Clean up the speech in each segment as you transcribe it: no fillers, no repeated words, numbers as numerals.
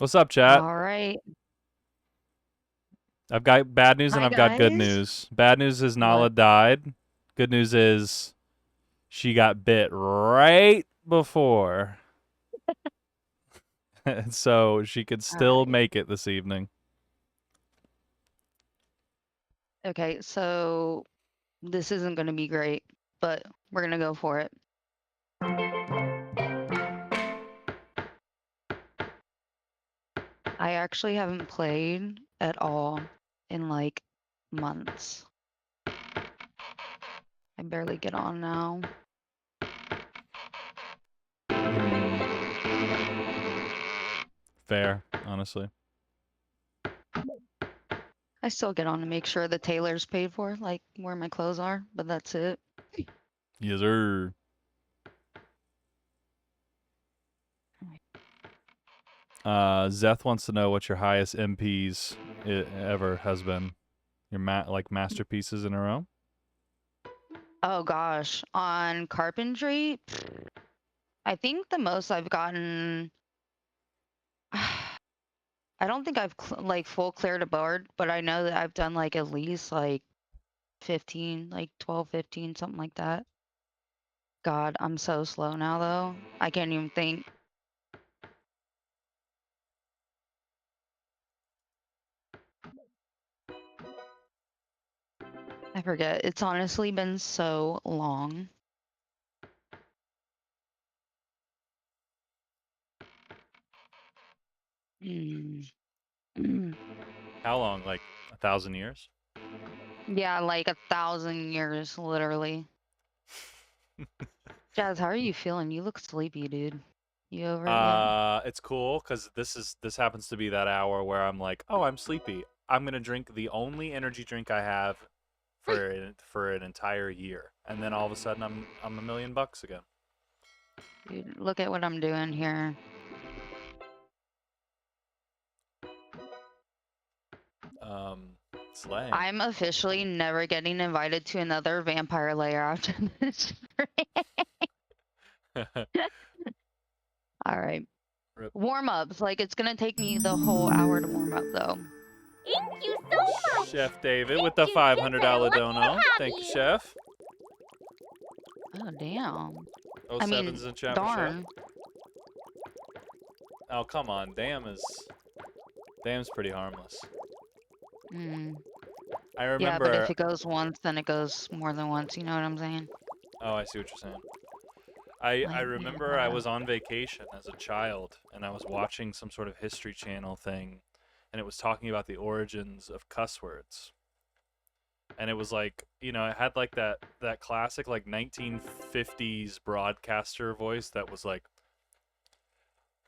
What's up, chat? All right. I've got bad news and Hi, I've got good guys. news. Bad news is Nala What? died. Good news is she got bit right before. So she could All still right. make it this evening. Okay, so this isn't going to be great, but we're going to go for it. I actually haven't played at all in like months. I barely get on now. Fair, honestly. I still get on to make sure the tailor's paid for, like where my clothes are, but that's it. Yes, sir. Zeth wants to know what your highest MPs ever has been. Your masterpieces in a row. Oh gosh, on Carpentry, I think the most I've gotten. I don't think I've like full cleared a board, but I know that I've done like at least like 15, like 12, 15, something like that. God, I'm so slow now though. I can't even think. I forget. It's honestly been so long. Mm. How long? Like 1,000 years? Yeah, like 1,000 years, literally. Jazz, how are you feeling? You look sleepy, dude. You over it yet? It's cool because this happens to be that hour where I'm like, oh, I'm sleepy. I'm gonna drink the only energy drink I have for an entire year, and then all of a sudden I'm $1,000,000 again. Dude, look at what I'm doing here. Slay. I'm officially never getting invited to another vampire lair after this. All right. Rip. Warm ups. Like, it's going to take me the whole hour to warm up, though. Thank you so much. Chef David with Since the you kids are $500 lucky to dono. have Thank you, me. Chef. Oh, damn. Oh, I mean, seven's in chat for Chef. darn. Oh, come on. Damn's pretty harmless. Mm. I Yeah, but remember. if it goes once, then it goes more than once. You know what I'm saying? Oh, I see what you're saying. I Like, yeah, remember I was on vacation as a child and I was watching some sort of History Channel thing, and it was talking about the origins of cuss words. And it was like, it had like that classic like 1950s broadcaster voice that was like,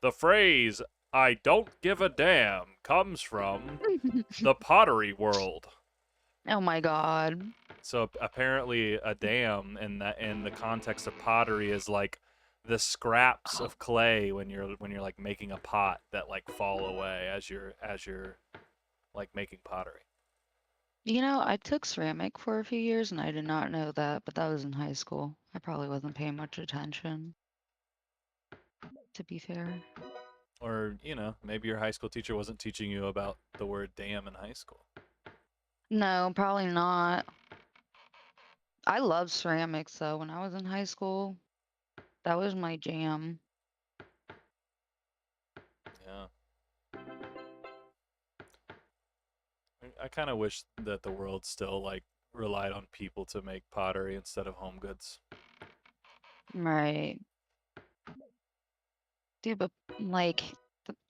the phrase "I don't give a damn" comes from the pottery world. oh my god. So apparently, a dam in the context of pottery is like the scraps of clay when you're like making a pot that like fall away as you're like making pottery. You know, I took ceramic for a few years and I did not know that, but that was in high school. I probably wasn't paying much attention, to be fair. Or maybe your high school teacher wasn't teaching you about the word dam in high school. No, probably not. I love ceramics though. When I was in high school, that was my jam. Yeah, I kind of wish that the world still like relied on people to make pottery instead of home goods. Right. Dude, but like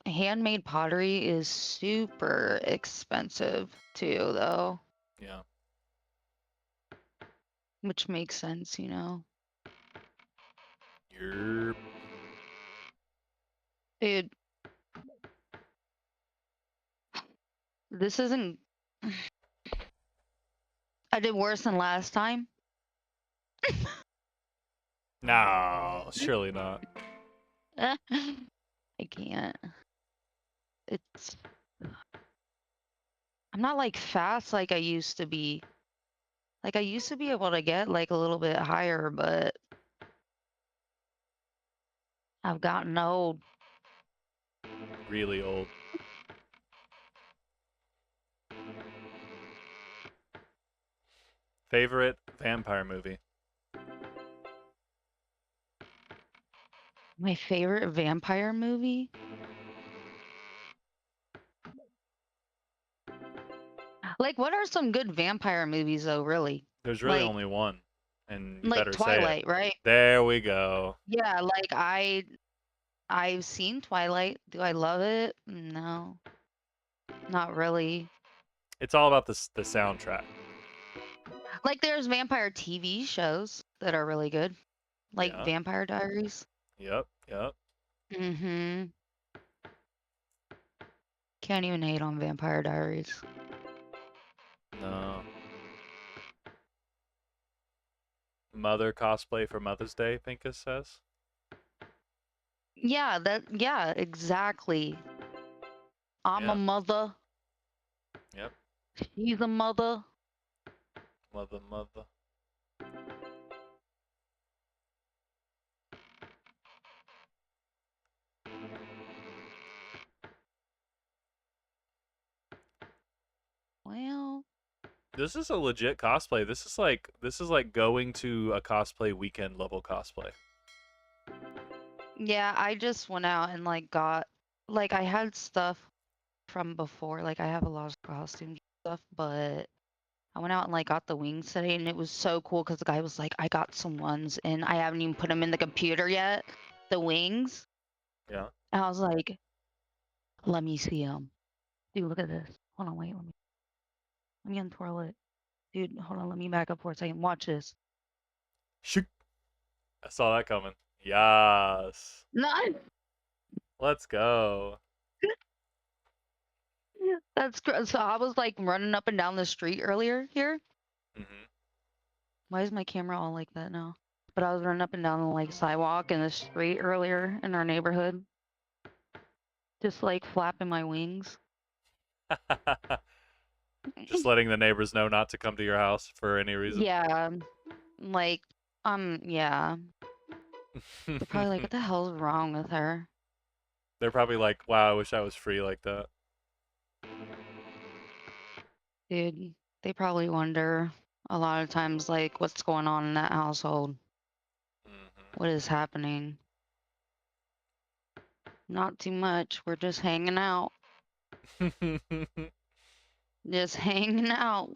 handmade pottery is super expensive too, though, Yeah. which makes sense, you know. Yerp. Dude, this isn't. I did worse than last time. No, surely not. I can't. It's. I'm not like fast like I used to be. Like I used to be able to get like a little bit higher, but I've gotten old. really old. Favorite vampire movie? My favorite vampire movie? Like, what are some good vampire movies, though, really? There's really Like, only one, and you like better say it. Twilight, right? There we go. Yeah, like, I've seen Twilight. Do I love it? No, not really. It's all about the soundtrack. Like, there's vampire TV shows that are really good, like Yeah. Vampire Diaries. Yep. Yep. Mm-hmm. Can't even hate on Vampire Diaries. No. Mother cosplay for Mother's Day, Pincus says. Yeah, exactly. I'm a Yeah. mother. Yep. She's a mother. Mother. Well, This is a legit cosplay. This is like going to a cosplay weekend level cosplay. yeah, I just went out and like got like I had stuff from before. Like I have a lot of costume stuff, but I went out and like got the wings today, and it was so cool because the guy was like, "I got some ones, and I haven't even put them in the computer yet. The wings." Yeah. And I was like, "Let me see them, dude. Look at this. Hold on, wait, let me untwirl it, dude. Hold on, let me back up for a second. Watch this. Shoot. I saw that coming. Yes. No, Let's go. so I was like running up and down the street earlier here. Mhm. Why is my camera all like that now? But I was running up and down the like sidewalk in the street earlier in our neighborhood, just like flapping my wings. Just letting the neighbors know not to come to your house for any reason. Yeah, like yeah. They're probably like, what the hell's wrong with her? They're probably like, "Wow, I wish I was free like that." Dude, they probably wonder a lot of times like what's going on in that household. What is happening? Not too much. We're just hanging out. Mhm. Just hanging out.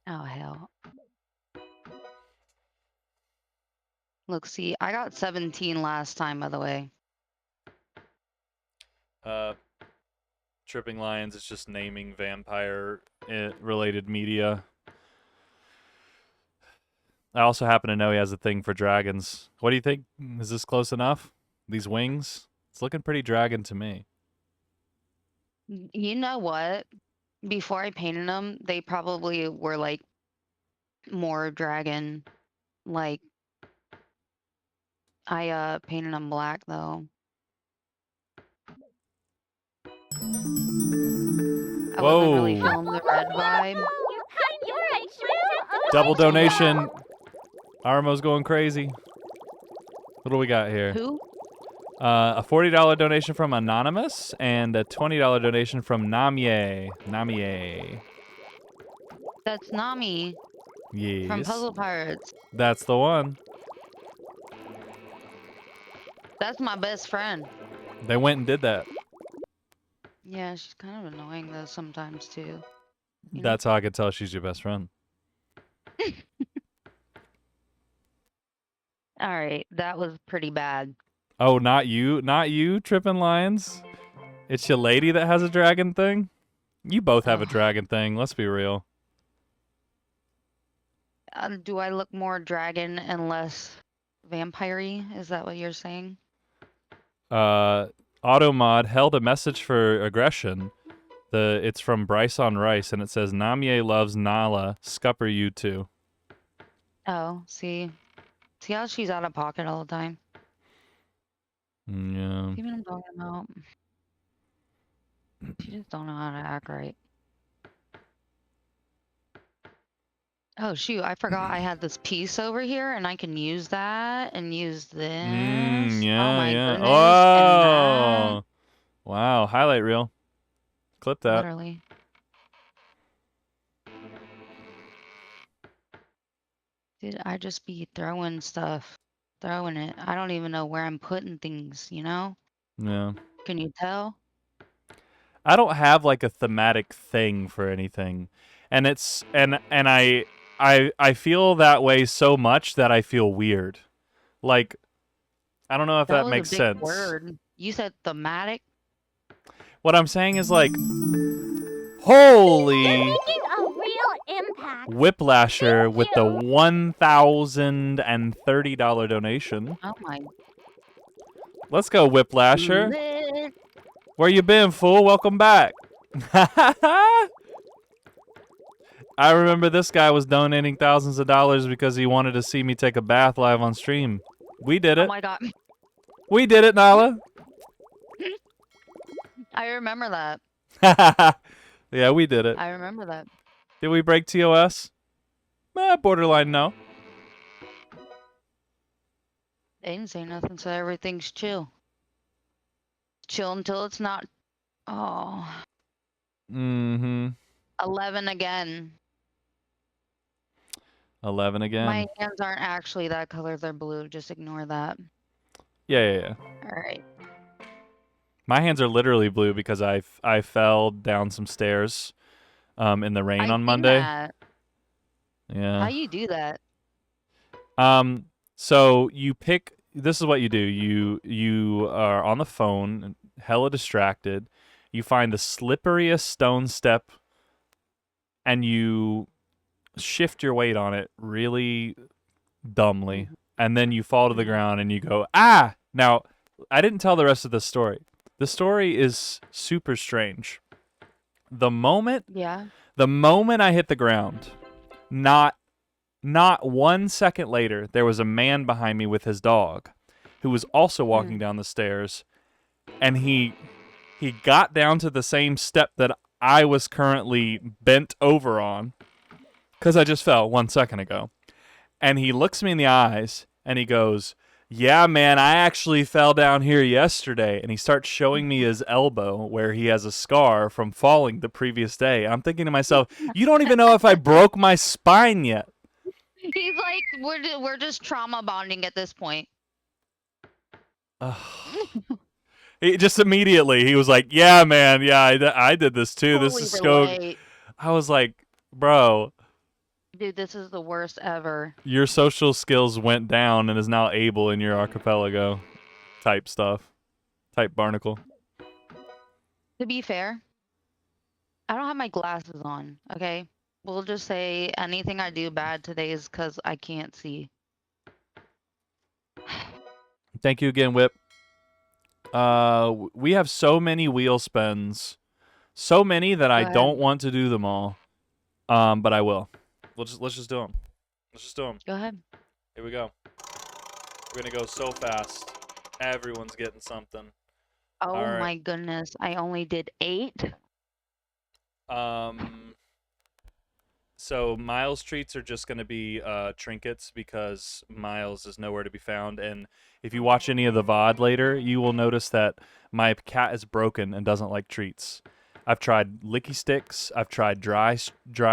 Oh hell. Look, see, I got 17 last time, by the way. Tripping Lions is just naming vampire related media. I also happen to know he has a thing for dragons. What do you think? Is this close enough? These wings? It's looking pretty dragon to me. You know what? Before I painted them, they probably were like more dragon. Like I painted them black though. I wasn't really Whoa. feeling the red vibe. You're right, Shrew. Double donation. Armo's going crazy. What do we got here? Who? A $40 donation from Anonymous and a $20 donation from Namie. Namie. That's Nami from Yes. Puzzle Pirates. That's the one. That's my best friend. They went and did that. Yeah, she's kind of annoying though sometimes too. You know? That's how I could tell she's your best friend. All right, that was pretty bad. Oh, not you. Not you, Trippin' Lions. It's your lady that has a dragon thing? You both have a Ugh. dragon thing. Let's be real. Do I look more dragon and less vampire-y? Is that what you're saying? Automod held a message for aggression. It's from Bryce on Rice, and it says Namie loves Nala. Scupper you too. Oh, see how she's out of pocket all the time. Yeah. See what I'm talking about? She just don't know how to act right. Oh shoot, I forgot I had this piece over here and I can use that and use this. Oh Yeah, my yeah. goodness. And that. Oh, wow. Highlight reel. Clip that. Literally. Dude, I just be throwing stuff. Throwing it. I don't even know where I'm putting things, you know? Yeah. Can you tell? I don't have like a thematic thing for anything. And it's and I feel that way so much that I feel weird. Like I don't know if That that was a makes big sense. word. You said thematic? What I'm saying is like You're holy making a real impact. Whiplasher Thank with the you. $1,030 donation. Oh my. Let's go, Whiplasher. Lit. Where you been, fool? Welcome back. I remember this guy was donating thousands of dollars because he wanted to see me take a bath live on stream. We did Oh it. my god. We did it, Nala. I remember that. Yeah, we did it. I remember that. Did we break TOS? Borderline no. They didn't say nothing, so everything's chill. Chill until it's not. Oh. Mm-hmm. 11 again. 11 again. My hands aren't actually that color, they're blue. Just ignore that. Yeah. Alright. My hands are literally blue because I fell down some stairs in the rain I on seen Monday. that. Yeah. How you do that? So you pick. This is what you do. You are on the phone, hella distracted. You find the slipperiest stone step, and you shift your weight on it really dumbly, and then you fall to the ground and you go ah. Now, I didn't tell the rest of the story. The story is super strange. The moment Yeah. I hit the ground, not 1 second later, there was a man behind me with his dog who was also walking down the stairs, and he got down to the same step that I was currently bent over on because I just fell 1 second ago. And he looks me in the eyes and he goes, "Yeah, man, I actually fell down here yesterday." And he starts showing me his elbow where he has a scar from falling the previous day. I'm thinking to myself, you don't even know if I broke my spine yet. He's like, we're just trauma bonding at this point. He just immediately, he was like, "Yeah, man, yeah, I did this too. This Totally is so." relate. I was like, "Bro, Dude, this is the worst ever. your social skills went down and is now able in your archipelago type stuff, type barnacle." To be fair, I don't have my glasses on, okay? We'll just say anything I do bad today is because I can't see. Thank you again, Whip. We have so many wheel spins, so many that I Go don't ahead. want to do them all. But I will. Let's just do them. Let's just do them. Go ahead. Here we go. We're gonna go so fast. Everyone's getting something. Oh All right. my goodness. I only did 8. So Miles treats are just going to be trinkets because Miles is nowhere to be found. And if you watch any of the VOD later, you will notice that my cat is broken and doesn't like treats. I've tried licky sticks. I've tried dry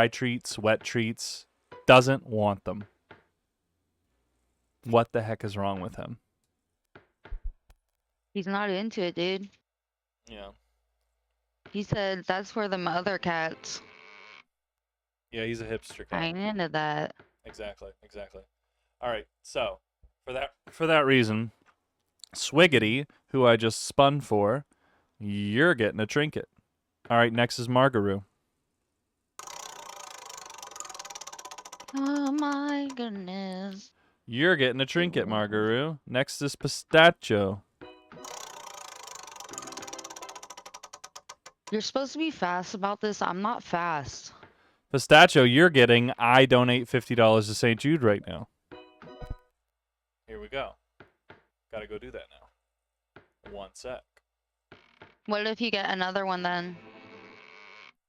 treats, wet treats. Doesn't want them. What the heck is wrong with him? He's not into it, dude. Yeah. He said that's for the other cats. Yeah, he's a hipster I cat. ain't into that. Exactly. All right. So, for that reason, Swiggity, who I just spun for, you're getting a trinket. All right, next is Margaroo. Oh my goodness. You're getting a trinket, Margaroo. Next is Pistachio. You're supposed to be fast about this. I'm not fast. Pistachio, you're getting I donate $50 to St. Jude right now. Here we go. Gotta go do that now. 1 sec. What if you get another one then?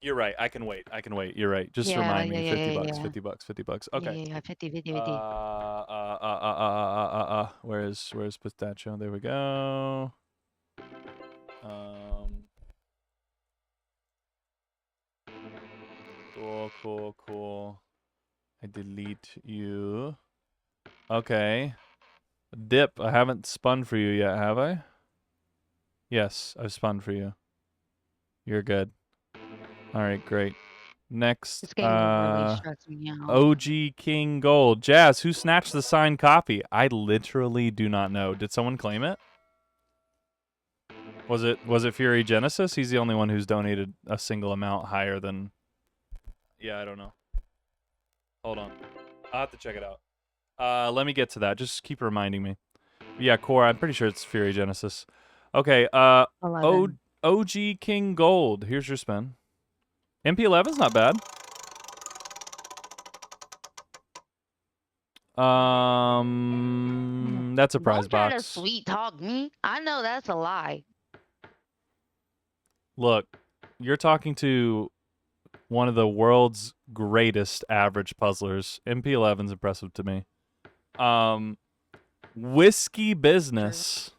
You're right. I can wait. I can wait. You're right. Just Yeah, remind yeah, me. yeah, 50 yeah, bucks. yeah. 50 bucks. 50 bucks. Yeah, Okay. yeah, yeah. 50, 50, 50. Where's Pistachio? There we go. Um. Cool. I delete you. Okay. Dip. I haven't spun for you yet, have I? Yes, I've spun for you. You're good. All right, great. Next, This game is really stressing me out. OG King Gold. Jazz, who snatched the signed copy? I literally do not know. Did someone claim it? Was it Fury Genesis? He's the only one who's donated a single amount higher than. Yeah, I don't know. Hold on. I'll have to check it out. Let me get to that. Just keep reminding me. Yeah, Core, I'm pretty sure it's Fury Genesis. Okay, 11. OG King Gold. Here's your spin. MP11's not bad. That's a prize Don't try to box. sweet talk me. I know that's a lie. Look, you're talking to one of the world's greatest average puzzlers. MP11's impressive to me. Whiskey Business.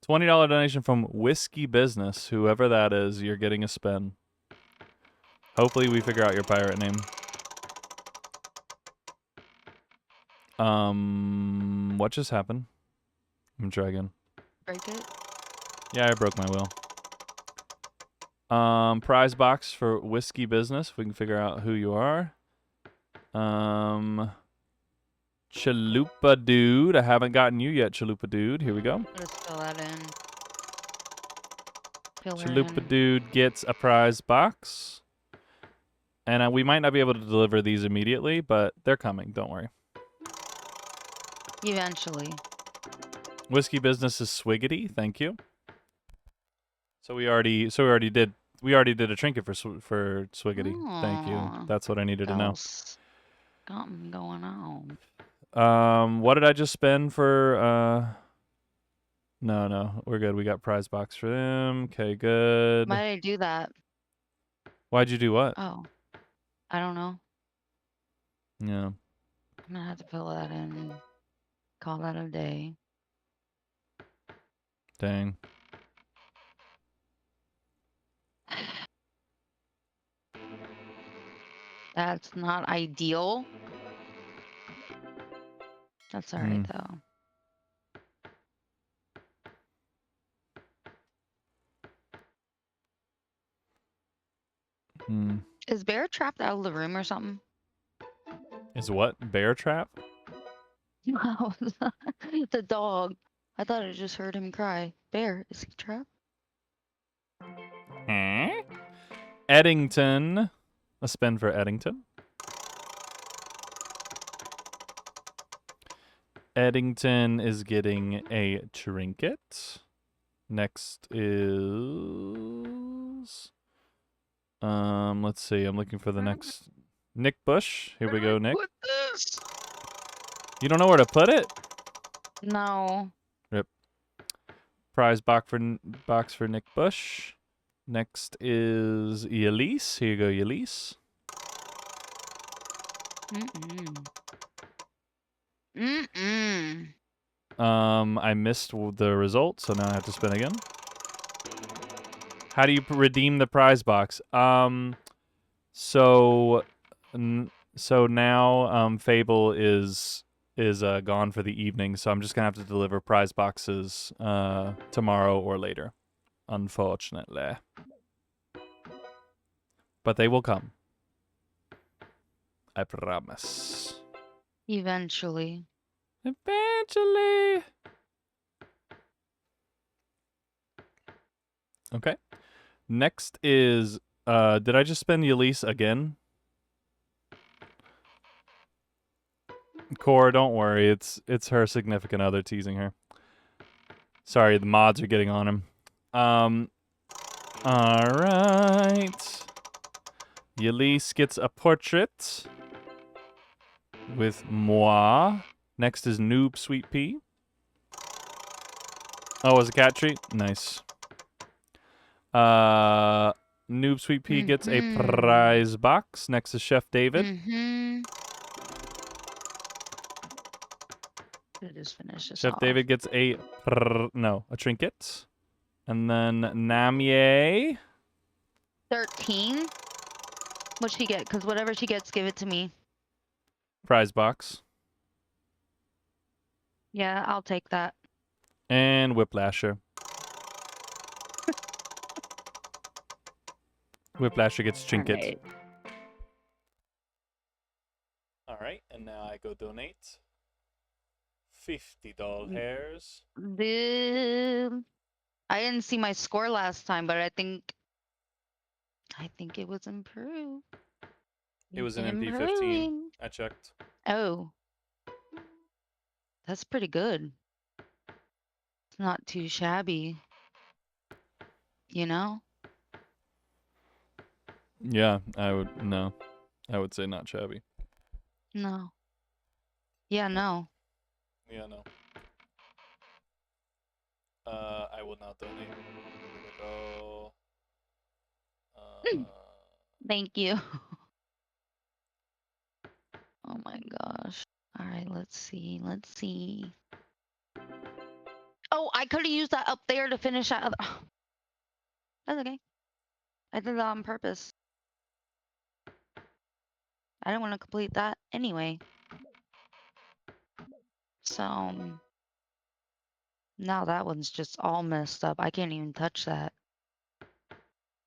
$20 donation from Whiskey Business. Whoever that is, you're getting a spin. Hopefully we figure out your pirate name. What just happened? I'm try again. Break it. Yeah, I broke my wheel. Prize box for Whiskey Business. If we can figure out who you are. Chalupa Dude. I haven't gotten you yet, Chalupa Dude. Here we go. Let's fill that in. Fill her Chalupa in. Dude gets a prize box. And we might not be able to deliver these immediately, but they're coming. Don't worry. Eventually. Whiskey Business is Swiggity. Thank you. So we already did a trinket for Swiggity. Thank you. Aw, That's what I needed to know. something going on. What did I just spend for No, we're good. We got prize box for them. Okay, good. Why did I do that? Why'd you do what? Oh, I don't know. Yeah. I'm gonna have to fill that in and call that a day. Dang. That's not ideal. That's alright though. Is Bear trapped out of the room or something? Is what? Bear trap? No, the dog. I thought I just heard him cry. Bear, is he trapped? Eddington. A spin for Eddington. Eddington is getting a trinket. Next is let's see. I'm looking for the next Nick Bush. Here we go, Nick. Put this. You don't know where to put it? No. Rip. Prize box for Nick Bush. Next is Elise. Here you go, Elise. I missed the result, so now I have to spin again. How do you redeem the prize box? So now Fable is gone for the evening, so I'm just gonna have to deliver prize boxes tomorrow or later, unfortunately. But they will come. I promise. Eventually. Eventually. Okay. Next is did I just spend Elise again? Core, don't worry. It's her significant other teasing her. Sorry, the mods are getting on him. All right. Elise gets a portrait with moi. Next is Noob Sweet Pea. Oh, as a cat treat? Nice. Noob Sweet Pea gets a Mhm. prize box. Next is Chef David. Mm-hmm. Just finish this Chef off. David gets a trinket. And then Namie, 13. What'd she get? Because whatever she gets, give it to me. prize box. Yeah, I'll take that. And Whiplasher. Whiplasher gets trinket. Alright. All right, and now I go donate $50 hairs. Dude. I didn't see my score last time, but I think it was improved. It was It's an MP15. improving. I checked. Oh. That's pretty good. It's not too shabby. You know? Yeah, I would say not shabby. No. Yeah, no. Yeah, no. I will now donate. Here we go. Thank you. Oh my gosh. All right, let's see. Let's see. Oh, I could have used that up there to finish that other. That's okay. I did that on purpose. I didn't want to complete that anyway. So now that one's just all messed up. I can't even touch that.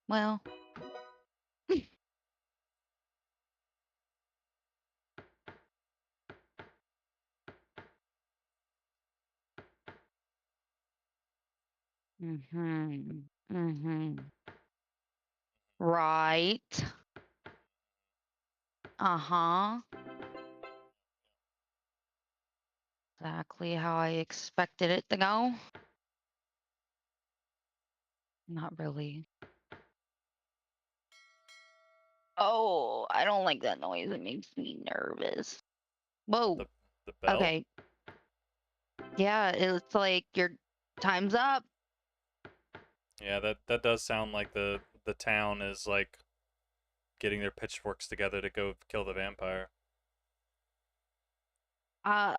Well. Mm-hmm. Mm-hmm. Right. Uh-huh. Exactly how I expected it to go. Not really. Oh, I don't like that noise. It makes me nervous. Whoa. the bell. Okay. Yeah, it's like your time's up. Yeah, that does sound like the town is like getting their pitchforks together to go kill the vampire. I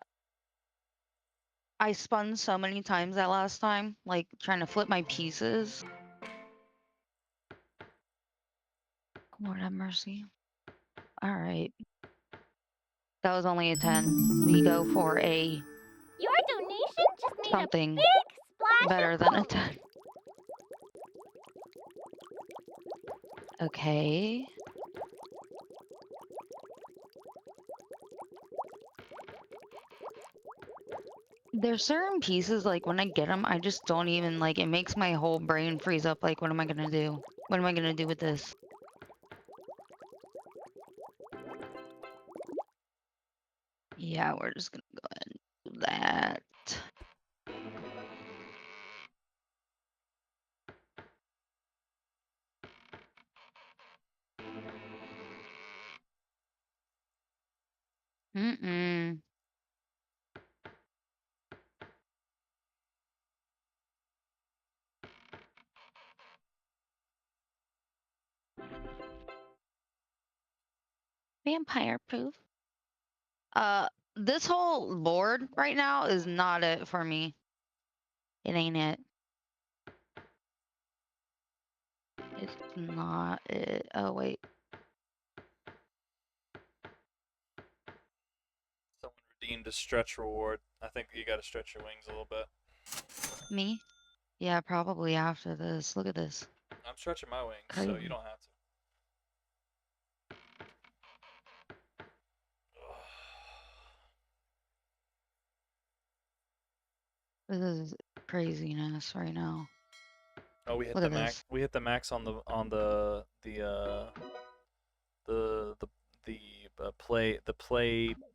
spun so many times that last time, like trying to flip my pieces. Lord have mercy. All right. That was only a 10. We go for a Your donation just made something a big splash better of than a gold. 10. Okay. There's certain pieces, like when I get them, I just don't even like, it makes my whole brain freeze up. Like, what am I gonna do? What am I gonna do with this? Yeah, we're just gonna go ahead and do that. Mm-mm. Vampire proof. This whole board right now is not it for me. It ain't it. It's not it. Oh, wait. Someone redeemed a stretch reward. I think you gotta stretch your wings a little bit. Me? Yeah, probably after this. Look at this. I'm stretching my wings, so Crazy. you don't have to. This is craziness right now. Oh, we hit Look the at max. this. We hit the max on the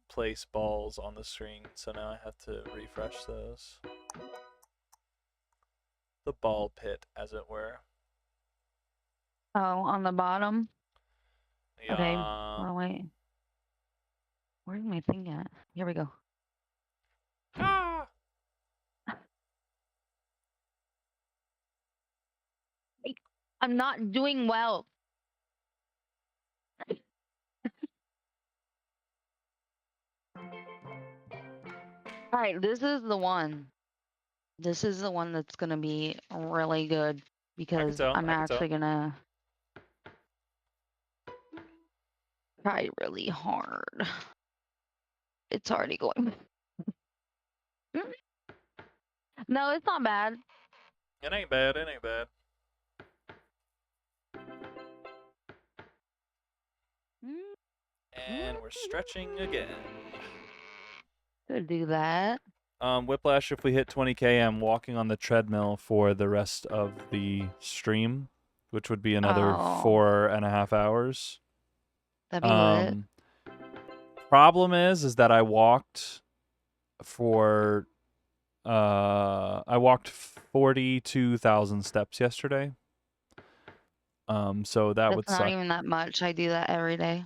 place balls on the screen. So now I have to refresh those. The ball pit, as it were. Oh, on the bottom? Yeah. Okay. Oh, wait. Where's my thing at? Here we go. Ah! I'm not doing well. All right, this is the one. This is the one that's gonna be really good I can because tell. I'm I can tell. actually gonna try really hard. It's already going. No, it's not bad. It ain't bad. It ain't bad. And we're stretching again. Could do that. Whiplash, if we hit 20K, I'm walking on the treadmill for the rest of the stream, which would be another Oh, 4.5 hours. that'd be lit. Problem is that I walked for I walked 42,000 steps yesterday. So that would That's not suck. even that much. I do that every day.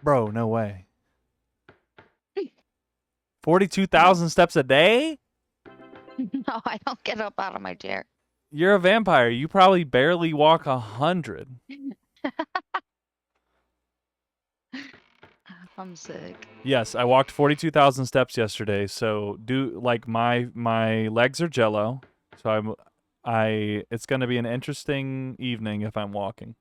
Bro, no way. 42,000 steps a day? No, I don't get up out of my chair. You're a vampire. You probably barely walk 100. I'm sick. Yes, I walked 42,000 steps yesterday. So my legs are jello. So it's going to be an interesting evening if I'm walking.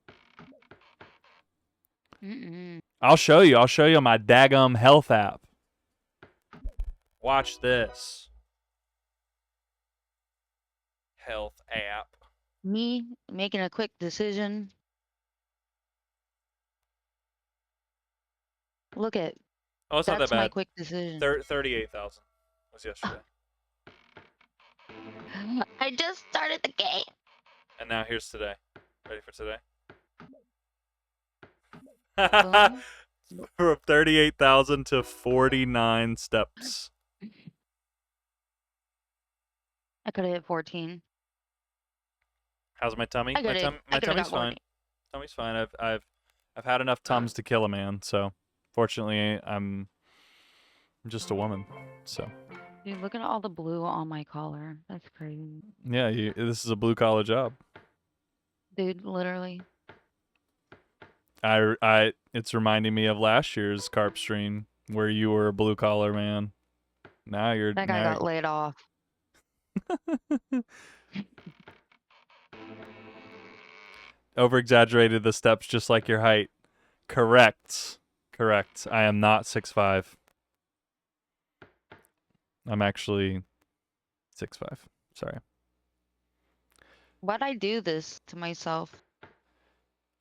I'll show you. I'll show you my daggum health app. Watch this. Health app. Me making a quick decision. Look at Oh, it's not that that's my bad. quick decision. 38,000 was yesterday. I just started the game. And now here's today. Ready for today? Boom. From 38,000 to 49 steps. I could have hit 14. How's my tummy? I could have. My tummy's fine. Tummy's fine. I've had enough tums to kill a man. So fortunately, I'm just a woman. So Dude, look at all the blue on my collar. That's crazy. yeah, this is a blue collar job. Dude, literally. It's reminding me of last year's carp stream where you were a blue collar man. Now you're That guy got laid off. over exaggerated the steps just like your height. Correct. I am not 6'5". I'm actually 6'5". Sorry. Why'd I do this to myself?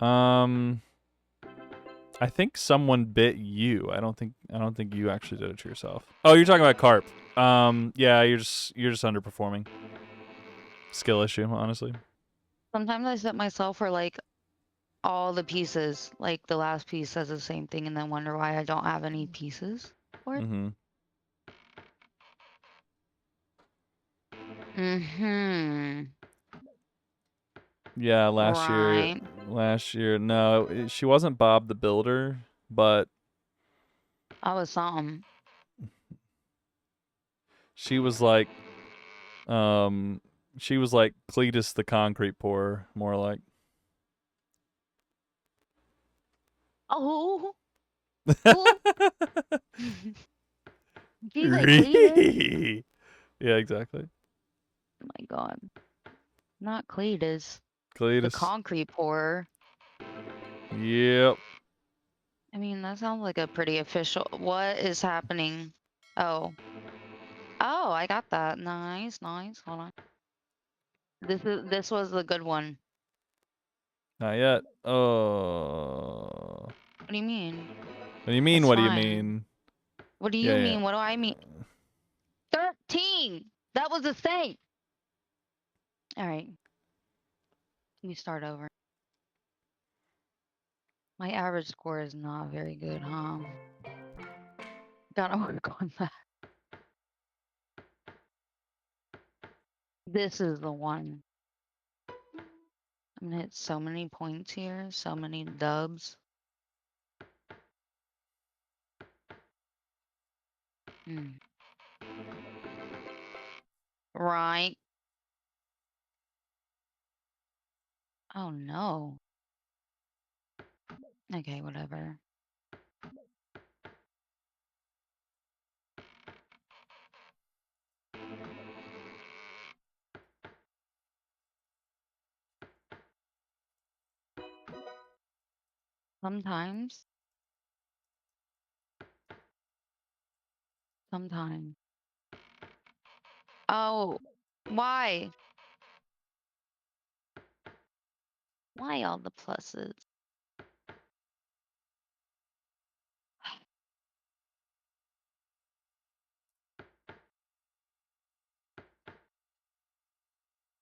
I think someone bit you. I don't think you actually did it to yourself. Oh, you're talking about carp. Yeah, you're just underperforming. Skill issue, honestly. Sometimes I set myself for like all the pieces. Like the last piece says the same thing and then wonder why I don't have any pieces for it. Mm-hmm. Mm-hmm. Yeah, Right. last year, no, she wasn't Bob the Builder, but I was something. she was like, Cletus the concrete pourer, more like. Oh. She's like Cletus. Yeah, exactly. Oh my god. Not Cletus. The Cletus. concrete pourer. Yep. I mean, that sounds like a pretty official. What is happening? Oh. Oh, I got that. Nice. Hold on. This was the good one. Not yet. Oh. What do you mean? What do you mean? It's What do you fine. mean? What do you mean? What do I mean? 13. That was the same. All right. You start over. My average score is not very good, huh? Gotta work on that. This is the one. I'm gonna hit so many points here, so many dubs. Right. Oh no. Okay, whatever. Sometimes. Sometimes. Oh, why? Why all the pluses?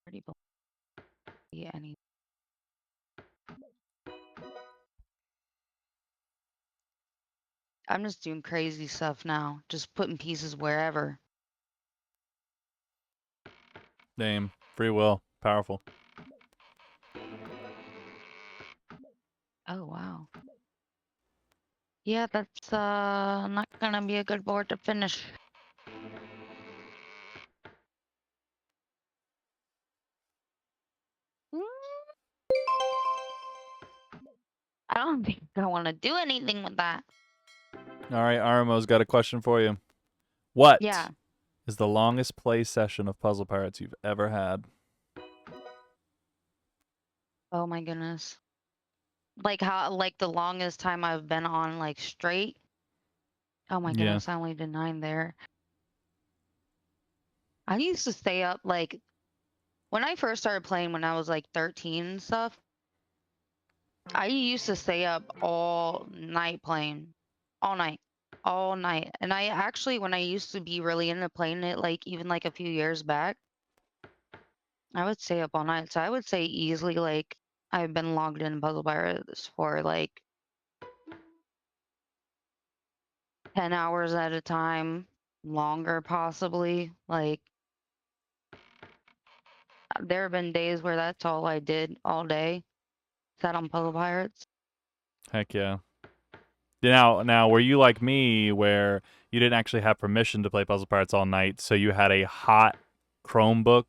Pretty believe any. I'm just doing crazy stuff now. Just putting pieces wherever. Damn. Free will. Powerful. Oh wow. Yeah, that's not gonna be a good board to finish. Mm, I don't think I want to do anything with that. All right, Aramo's got a question for you. What Yeah. is the longest play session of Puzzle Pirates you've ever had? Oh my goodness. Like how like the longest time I've been on like straight. Oh my Yeah. goodness, I only did 9 there. I used to stay up like when I first started playing when I was like 13 and stuff. I used to stay up all night playing. All night. All night. And I actually when I used to be really into playing it like even like a few years back, I would stay up all night. So I would say easily like I've been logged in Puzzle Pirates for like 10 hours at a time, longer possibly. Like there have been days where that's all I did all day, sat on Puzzle Pirates. Heck yeah. Now, were you like me, where you didn't actually have permission to play Puzzle Pirates all night, so you had a hot Chromebook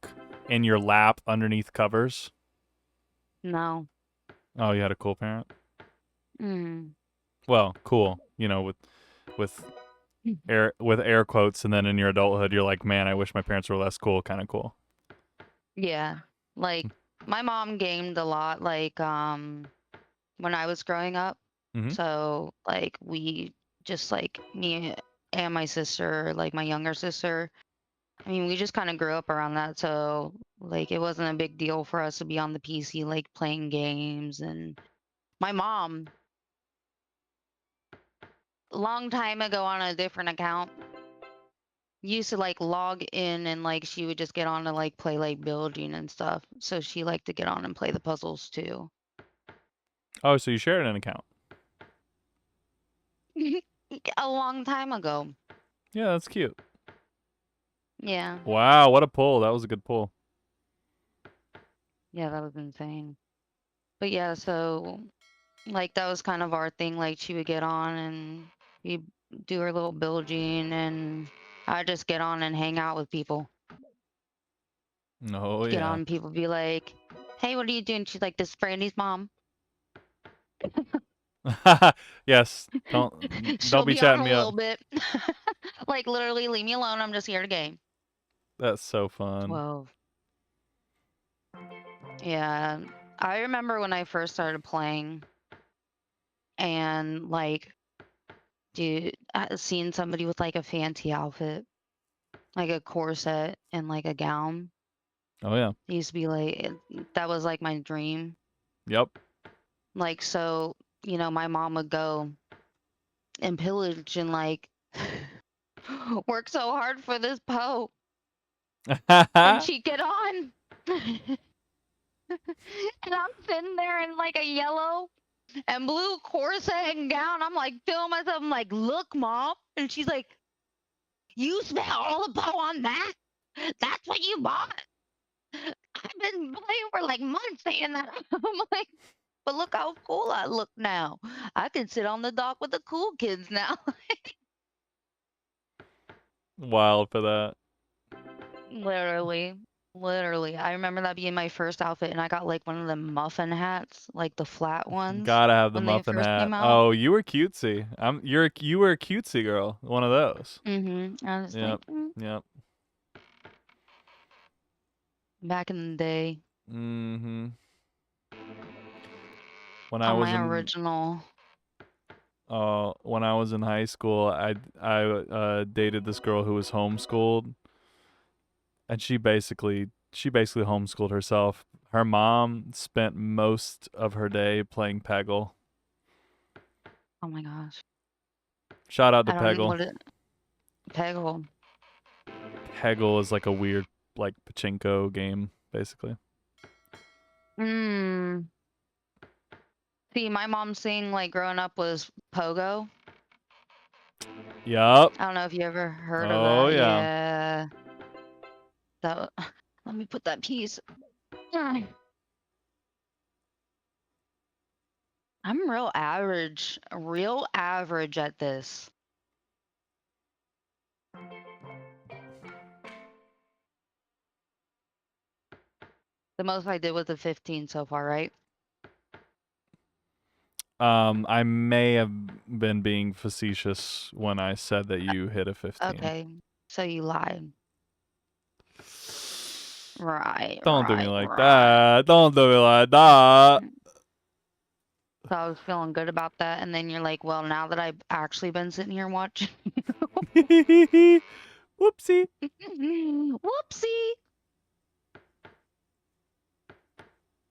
in your lap underneath covers? No. Oh, you had a cool parent. Mm. Well, cool. You know, with air quotes, and then in your adulthood, you're like, man, I wish my parents were less cool. Kind of cool. Yeah. Like my mom gamed a lot like when I was growing up. Mm-hmm. So like we just like me and my sister, like my younger sister. I mean, we just kind of grew up around that, so like it wasn't a big deal for us to be on the PC like playing games. And my mom, long time ago on a different account, used to like log in and like she would just get on to like play like building and stuff. So she liked to get on and play the puzzles too. Oh, so you shared an account? A long time ago. Yeah, that's cute. Yeah. Wow, what a pull! That was a good pull. Yeah, that was insane. But yeah, so like that was kind of our thing. Like she would get on and we do her little building, and I just get on and hang out with people. Oh Get yeah. on, people be like, "Hey, what are you doing?" She's like, "This is Brandy's mom." Yes. She'll Don't be be on chatting a me up. little bit. Like literally, leave me alone. I'm just here to game. That's so fun. 12. Yeah, I remember when I first started playing, and like, dude, seeing somebody with like a fancy outfit, like a corset and like a gown. Oh yeah. It used to be like that was like my dream. Yep. Like so, my mom would go and pillage and like work so hard for this Poe, and she'd get on. And I'm sitting there in like a yellow and blue corset and gown. I'm like feeling myself. I'm like, look, mom. And she's like, you spent all the Poe on that? That's what you bought? I've been playing for like months saying that. I'm like, but look how cool I look now. I can sit on the dock with the cool kids now. Wild for that. Literally. Literally, I remember that being my first outfit, and I got like one of the muffin hats, like the flat ones, Gotta have the when they muffin first hat. came out. Oh, you were cutesy. You were a cutesy girl. One of those. I was Yep. like, Yep. back in the day, Mm-hmm. When I on was my in original. when I was in high school, I dated this girl who was homeschooled, and she basically homeschooled herself. Her mom spent most of her day playing Peggle. Oh my gosh, Shout out to I don't even Peggle. what it. Peggle. Peggle is like a weird like pachinko game, basically. See, my mom's thing, like growing up, was pogo. Yup. I don't know if you ever heard of Oh that. yeah. Yeah. That. Let me put that piece. Mm. I'm real average at this. The most I did was a 15 so far, right? I may have been being facetious when I said that you hit a 15. Okay, so you lied. Right, Don't do me right, like right. that. Don't do me like that. So I was feeling good about that, and then you're like, well, now that I've actually been sitting here watching. Whoopsie. Whoopsie.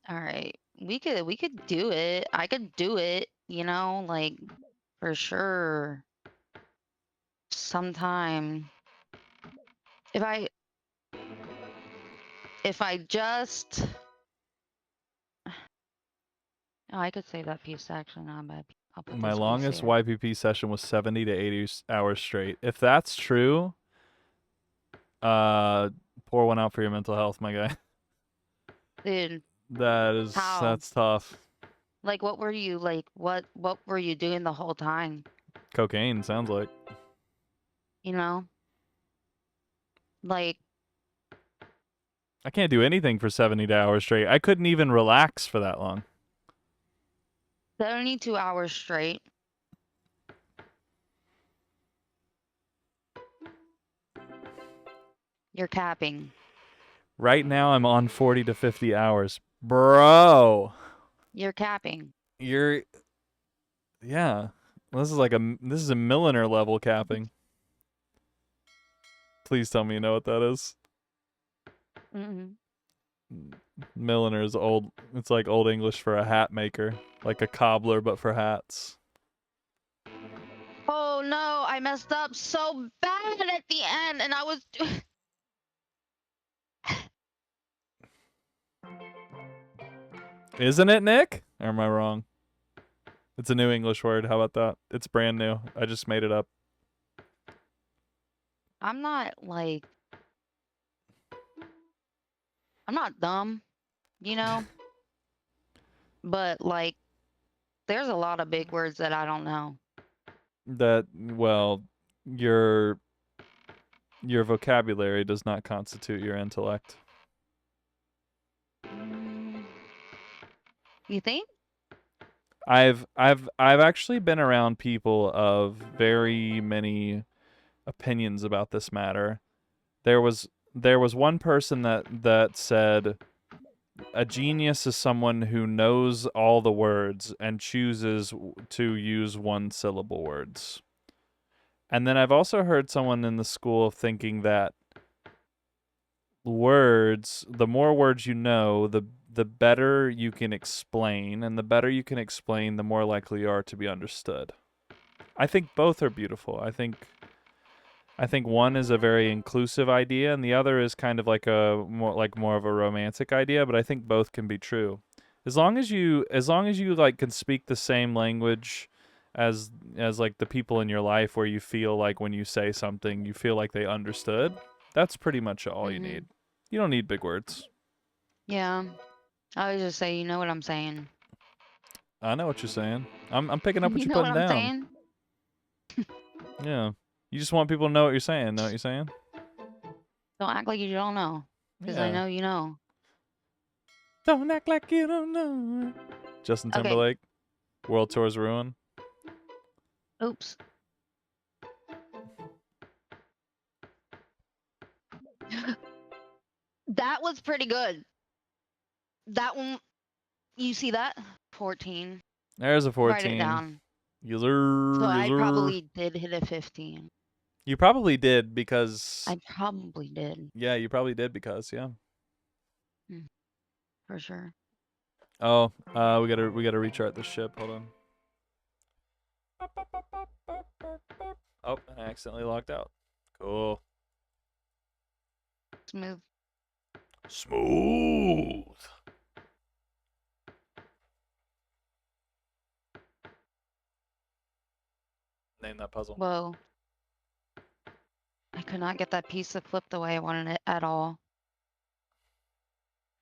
All right. We could do it. I could do it, like for sure. Sometime. If I just oh, I could save that piece actually, not a bad. I'll put My this piece longest here. YPP session was 70 to 80 hours straight. If that's true, pour one out for your mental health, my guy. Dude, how? That's tough. Like what were you what were you doing the whole time? Cocaine sounds like. You know? Like I can't do anything for 70 hours straight. I couldn't even relax for that long. 72 hours straight. You're capping. Right now I'm on 40 to 50 hours. Bro. You're capping. Yeah. This is a milliner level capping. Please tell me you know what that is. Milliner is old. It's like old English for a hat maker, like a cobbler but for hats. Oh no, I messed up so bad at the end, and I was. Isn't it, Nick? Or am I wrong? It's a new English word. How about that? It's brand new. I just made it up. I'm not dumb, but there's a lot of big words that I don't know. Your vocabulary does not constitute your intellect. You think? I've actually been around people of very many opinions about this matter. There was one person that said a genius is someone who knows all the words and chooses to use one syllable words. And then I've also heard someone in the school of thinking that the more words you know, the better you can explain, and the better you can explain, the more likely you are to be understood. I think both are beautiful. I think one is a very inclusive idea, and the other is kind of like more of a romantic idea. But I think both can be true, as long as you like can speak the same language as like the people in your life, where you feel like when you say something, you feel like they understood. That's pretty much all you need. You don't need big words. Yeah. I always just say, you know what I'm saying. I know what you're saying. I'm picking up what You you're know what putting I'm down. saying? Yeah. You just want people to know what you're saying. Know what you're saying? Don't act like you don't know. Because I Yeah. know you know. Don't act like you don't know. Justin Okay. Timberlake. World Tour's Ruin. Oops. That was pretty good. That one, you see that? 14. There's a Write it 14. down. User, So I user. probably did hit a 15. You probably did because. I probably did. Yeah, you probably did because, yeah. For sure. Oh, we gotta rechart the ship. Hold on. Oh, I accidentally logged out. Cool. Smooth. Smooth. Name that puzzle. Whoa. I could not get that piece to flip the way I wanted it at all.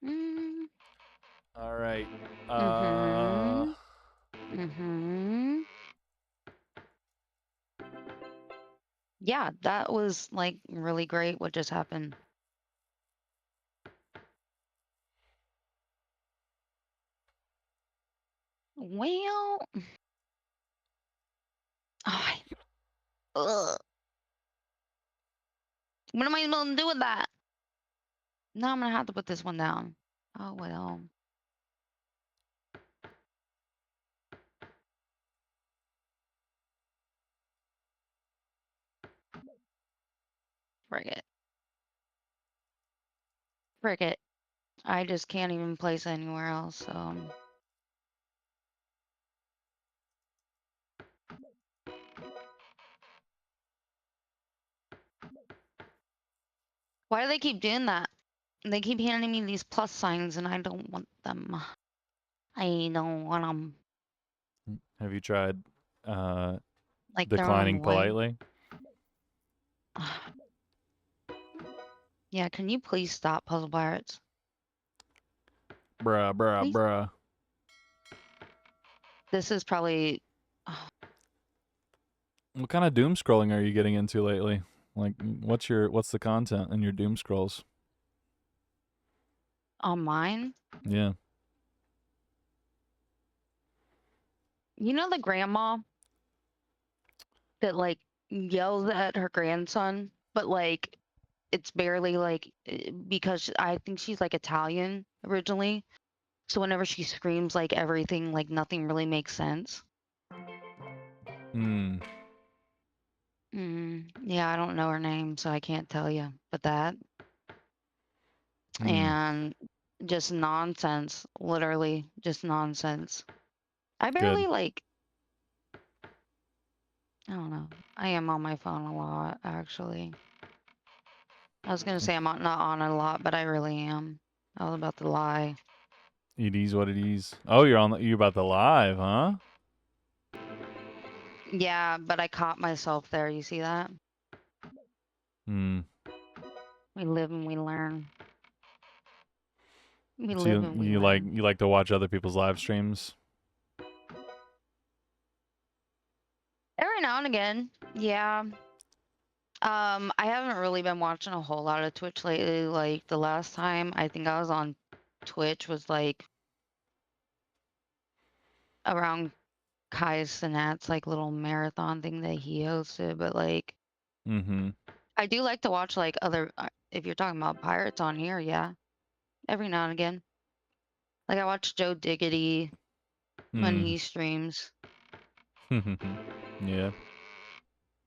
Mm. All right. Yeah, that was like really great what just happened. Well, ugh. What am I supposed to do with that? Now I'm gonna have to put this one down. Oh well. Frick it. Frick it. I just can't even place it anywhere else, so. Why do they keep doing that? They keep handing me these plus signs and I don't want them. I don't want them. Have you tried Like declining they're in the way. politely? Yeah, can you please stop, Puzzle Pirates? Bruh, Please? bruh. This is probably What kind of doom scrolling are you getting into lately? Like, what's the content in your doom scrolls? on mine. Yeah. You know the grandma that like yells at her grandson, but like it's barely like because I think she's like Italian originally. So whenever she screams like everything, like nothing really makes sense. Hmm. Yeah, I don't know her name, so I can't tell you. But that Mm. and just nonsense, literally just nonsense. I Good. barely like. I don't know. I am on my phone a lot, actually. I was gonna say I'm not on it a lot, but I really am. I was about to lie. It is what it is. Oh, you're about to live, huh? Yeah, but I caught myself there. You see that? Hmm. We live and we learn. We So live and we learn. you like to watch other people's live streams? Every now and again, yeah. I haven't really been watching a whole lot of Twitch lately. Like the last time I think I was on Twitch was like around Kai Cenat's like little marathon thing that he hosted. But like, Mm-hmm. I do like to watch like other. If you're talking about pirates on here, yeah, every now and again. Like I watch Joe Diggity when Hmm. he streams. Yeah.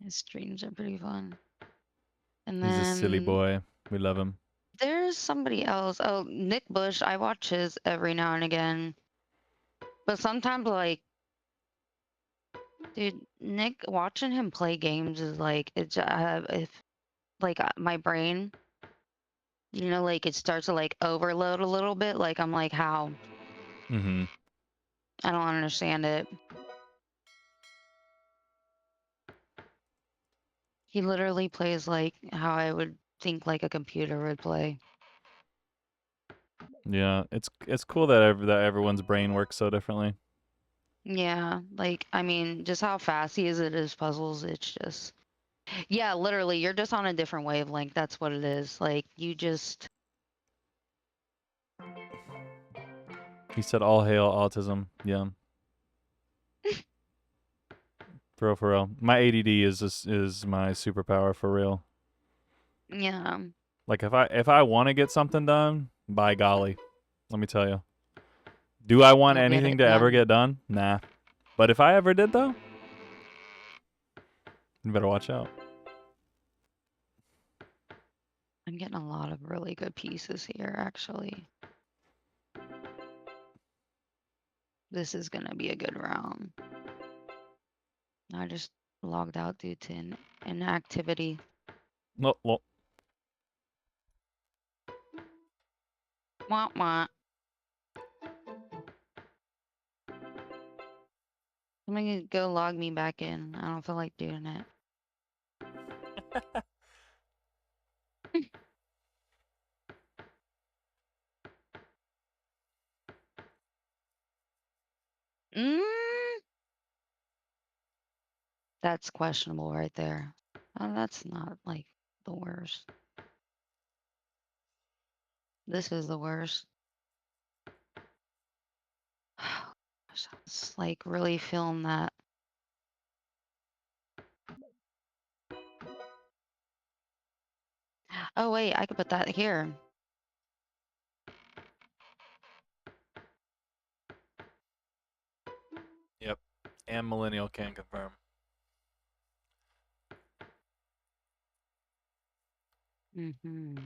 His streams are pretty fun. And He's a silly then boy. We love him. there's somebody else. Oh, Nick Bush. I watch his every now and again. But sometimes, like, dude, Nick, watching him play games is like, it's, if, like, my brain, like, it starts to, like, overload a little bit. Like, I'm like, how? Mm-hmm. I don't understand it. He literally plays, like, how I would think, like, a computer would play. Yeah, it's cool that everyone's brain works so differently. Yeah, like, I mean, just how fast he is at his puzzles, it's just, yeah, literally, you're just on a different wavelength. That's what it is. Like, you just, He said, "All hail autism." Yeah. For real. My ADD is my superpower for real. Yeah. Like if I want to get something done, by golly, let me tell you. Do I want You'll get anything it to ever done. get done? Nah. But if I ever did though, you better watch out. I'm getting a lot of really good pieces here, actually. This is gonna be a good round. I just logged out due to inactivity. Well, Wah wah. Somebody go log me back in. I don't feel like doing it. Mm, that's questionable right there. That's not like the worst. This is the worst. It's like really feeling that. Oh wait, I could put that here. yep. And Millennial can confirm. Mm-hmm.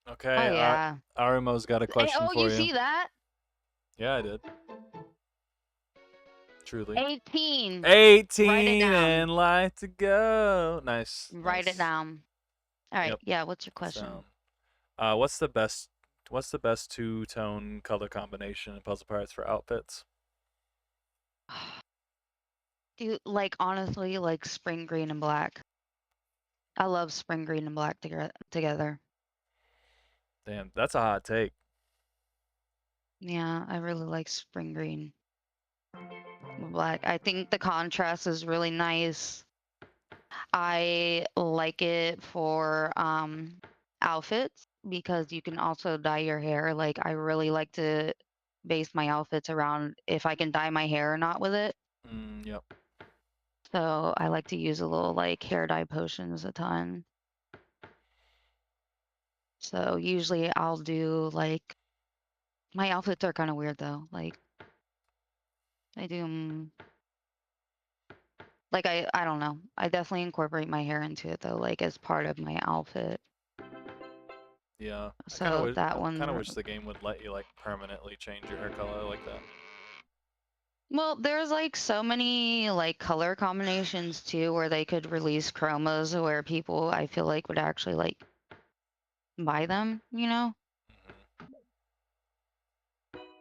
Okay, Oh yeah. Arimo's got a Hey, question oh, for you you. see that? Yeah, I did. Truly. 18. 18 down. and light to go. Nice. Write it Nice. down. All right. Yep. Yeah. What's your question? Sound. What's the best two-tone color combination in Puzzle Pirates for outfits? Dude, like honestly, like spring green and black. I love spring green and black together. Damn, that's a hot take. Yeah, I really like spring green and black. I think the contrast is really nice. I like it for outfits because you can also dye your hair. Like I really like to base my outfits around if I can dye my hair or not with it. Yep. So I like to use a little like hair dye potions a ton. So usually I'll do like my outfits are kind of weird though. Like I do 'em- like I don't know. I definitely incorporate my hair into it though, like as part of my outfit. Yeah. So I that one's kind of wish the game would let you like permanently change your hair color like that. well, there's like so many like color combinations too where they could release chromas where people I feel like would actually like buy them, you know?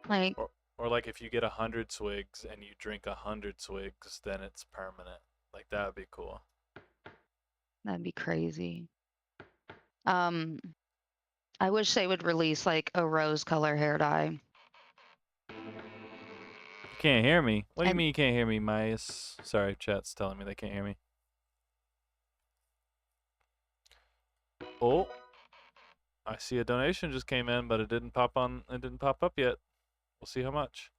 Like Or like if you get 100 swigs and you drink 100 swigs, then it's permanent. Like that would be cool. that'd be crazy. Um I wish they would release like a rose color hair dye. You can't hear me. What do you And mean you can't hear me, Myas? Sorry, chat's telling me they can't hear me. Oh, I see a donation just came in, but it didn't pop on. It didn't pop up yet. We'll see how much.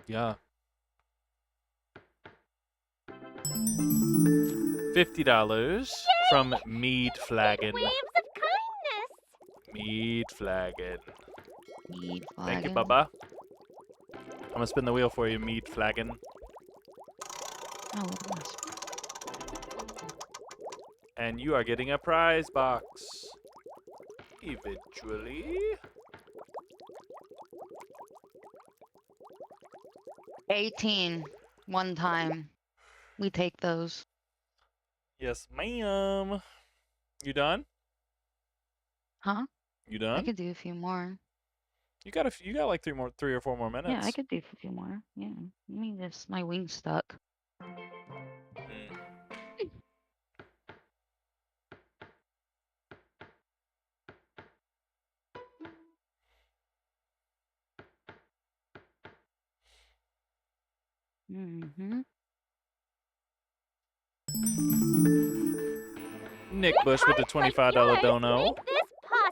Yeah. $50 from Mead Flagon. Waves of kindness. Mead Flagon. Mead Thank you, flagon. Bubba. I'm gonna spin the wheel for you, Mead Flagon. I love this. And you are getting a prize box. Eventually. 18 one time. We take those. Yes, ma'am. You done? Huh? You I done? could do a few more. You got like three or four more minutes. Yeah, I could do a few more. Yeah. Let me just my wing's stuck. Mm-hmm. Nick Bush with the $25 Yours dono. make this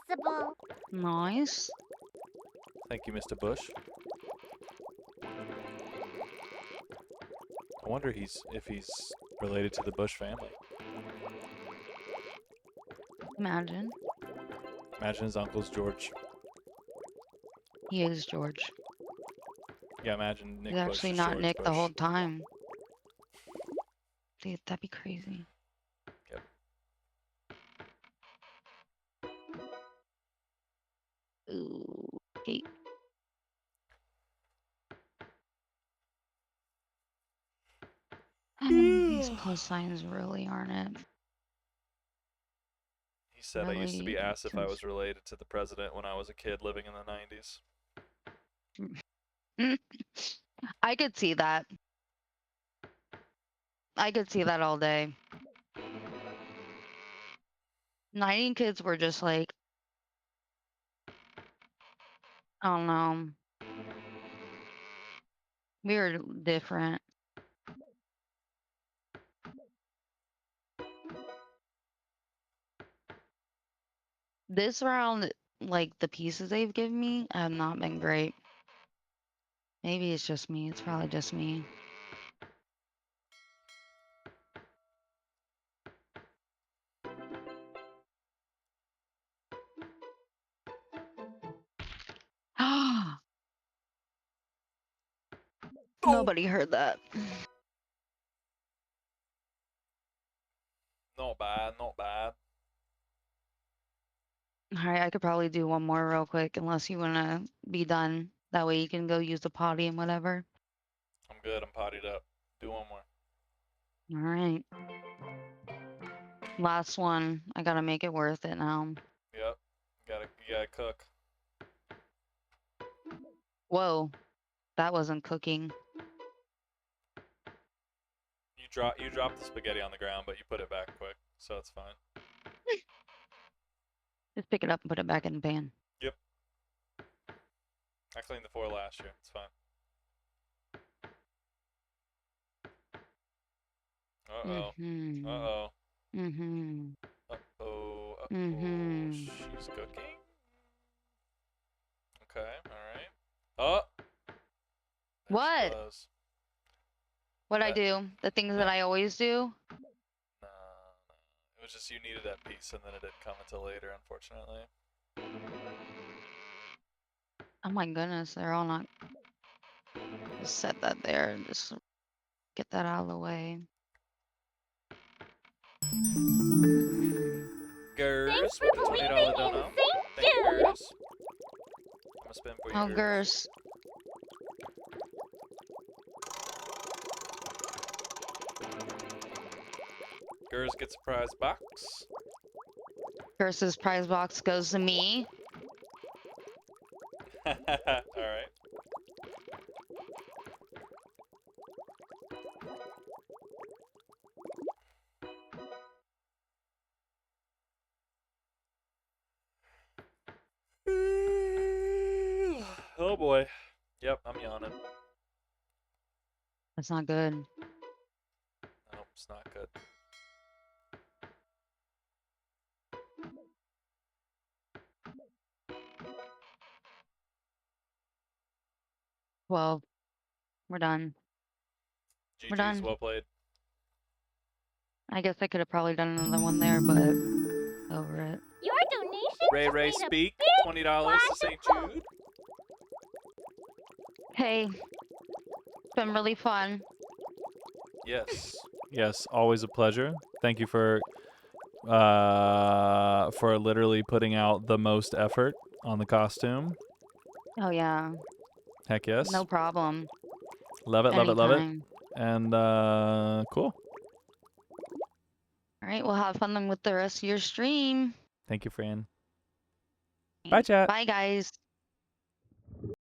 possible. Nice. Thank you, Mr. Bush. I wonder if he's related to the Bush family. Imagine. Imagine his uncle's George. He is George. Yeah, imagine Nick He's Bush actually is not George Nick Bush. the whole time. Dude, that'd be crazy. Yep. Ooh. Okay. These plus signs really aren't it. He said I used to be Really asked if I cons- was related to the president when I was a kid living in the 90s. I could see that. I could see that all day. 90 kids were just like, I don't know. We were different. This round, like the pieces they've given me have not been great. Maybe it's just me. It's probably just me. Nobody heard that. Not bad, not bad. Alright, I could probably do one more real quick unless you want to be done. That way you can go use the potty and whatever. I'm good, I'm pottied up. Do one more. Alright. Last one. I gotta make it worth it now. Yep. You gotta cook. Whoa. That wasn't cooking. You dropped the spaghetti on the ground, but you put it back quick, so it's fine. Just pick it up and put it back in the pan. Yep. I cleaned the floor last year. It's fine. Uh-oh. Mm-hmm. Uh-oh. Mm-hmm. Uh-oh. Uh-oh. Mm-hmm. She's cooking? Okay, alright. Oh! There she What? was. What'd I do? The things that I always do? No. It was just you needed that piece, and then it didn't come until later, unfortunately. Oh my goodness, they're all not. Just set that there and just get that out of the way. Gers Thanks for with the believing $20 in dono. St. Thank you, Jude. Gers. I'm gonna spin for you, Oh, Gers. Gers. Gers gets a prize box. Gers's prize box goes to me. Alright. Oh boy. Yep, I'm yawning. That's not good. Nope, it's not good. Well, we're done. We're GG's, done. well played. I guess I could have probably done another one there, but over it. Your donation Ray just Ray made a Speak, big $20 to splash St. of hope. Jude. Hey, it's been really fun. Yes. Yes, always a pleasure. Thank you for literally putting out the most effort on the costume. Oh yeah, Heck yes. no problem. Love it, love it, love it. Anytime. And cool. All right, well, have fun with the rest of your stream. Thank you, Fran. Bye, chat. Bye, guys.